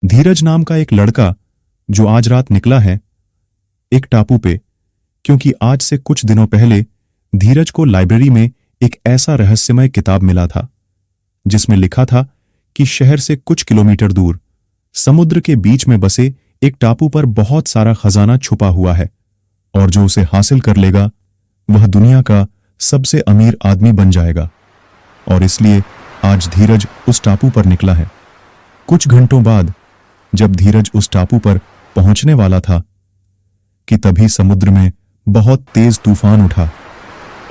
धीरज नाम का एक लड़का जो आज रात निकला है एक टापू पे, क्योंकि आज से कुछ दिनों पहले धीरज को लाइब्रेरी में एक ऐसा रहस्यमय किताब मिला था जिसमें लिखा था कि शहर से कुछ किलोमीटर दूर समुद्र के बीच में बसे एक टापू पर बहुत सारा खजाना छुपा हुआ है और जो उसे हासिल कर लेगा वह दुनिया का सबसे अमीर आदमी बन जाएगा। और इसलिए आज धीरज उस टापू पर निकला है। कुछ घंटों बाद जब धीरज उस टापू पर पहुंचने वाला था कि तभी समुद्र में बहुत तेज तूफान उठा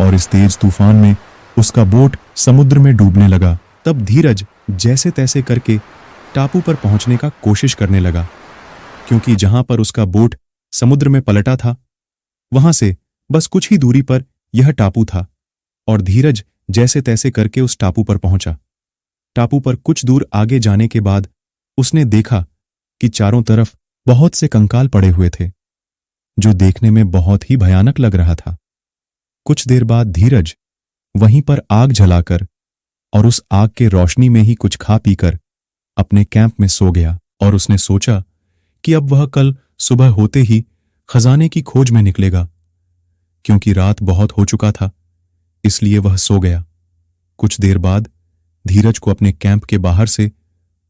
और इस तेज तूफान में उसका बोट समुद्र में डूबने लगा। तब धीरज जैसे तैसे करके टापू पर पहुंचने का कोशिश करने लगा, क्योंकि जहां पर उसका बोट समुद्र में पलटा था वहां से बस कुछ ही दूरी पर यह टापू था। और धीरज जैसे तैसे करके उस टापू पर पहुंचा। टापू पर कुछ दूर आगे जाने के बाद उसने देखा कि चारों तरफ बहुत से कंकाल पड़े हुए थे, जो देखने में बहुत ही भयानक लग रहा था। कुछ देर बाद धीरज वहीं पर आग जलाकर और उस आग के रोशनी में ही कुछ खा पीकर अपने कैंप में सो गया। और उसने सोचा कि अब वह कल सुबह होते ही खजाने की खोज में निकलेगा। क्योंकि रात बहुत हो चुका था इसलिए वह सो गया। कुछ देर बाद धीरज को अपने कैंप के बाहर से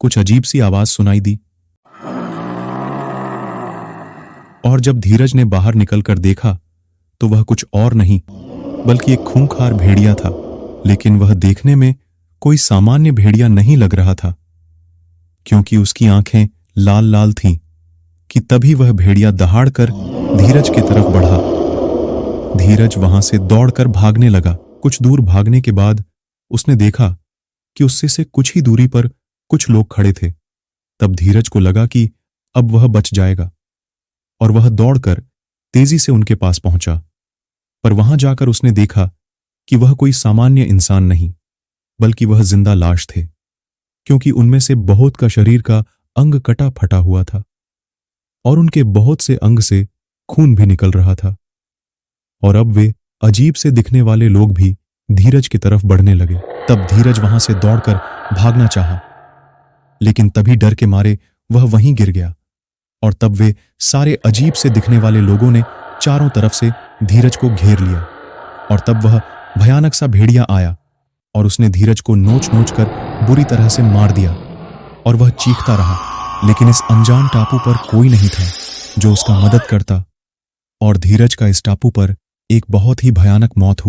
कुछ अजीब सी आवाज सुनाई दी। और जब धीरज ने बाहर निकलकर देखा तो वह कुछ और नहीं बल्कि एक खूंखार भेड़िया था। लेकिन वह देखने में कोई सामान्य भेड़िया नहीं लग रहा था, क्योंकि उसकी आंखें लाल लाल थीं। कि तभी वह भेड़िया दहाड़कर धीरज की तरफ बढ़ा। धीरज वहां से दौड़कर भागने लगा। कुछ दूर भागने के बाद उसने देखा कि उससे से कुछ ही दूरी पर कुछ लोग खड़े थे। तब धीरज को लगा कि अब वह बच जाएगा और वह दौड़कर तेजी से उनके पास पहुंचा। पर वहां जाकर उसने देखा कि वह कोई सामान्य इंसान नहीं बल्कि वह जिंदा लाश थे, क्योंकि उनमें से बहुत का शरीर का अंग कटा फटा हुआ था और उनके बहुत से अंग से खून भी निकल रहा था। और अब वे अजीब से दिखने वाले लोग भी धीरज की तरफ बढ़ने लगे। तब धीरज वहां से दौड़कर भागना चाहा, लेकिन तभी डर के मारे वह वहीं गिर गया। और तब वे सारे अजीब से दिखने वाले लोगों ने चारों तरफ से धीरज को घेर लिया। और तब वह भयानक सा भेड़िया आया और उसने धीरज को नोच नोच कर बुरी तरह से मार दिया। और वह चीखता रहा, लेकिन इस अनजान टापू पर कोई नहीं था जो उसका मदद करता। और धीरज का इस टापू पर एक बहुत ही भयानक मौत हुआ।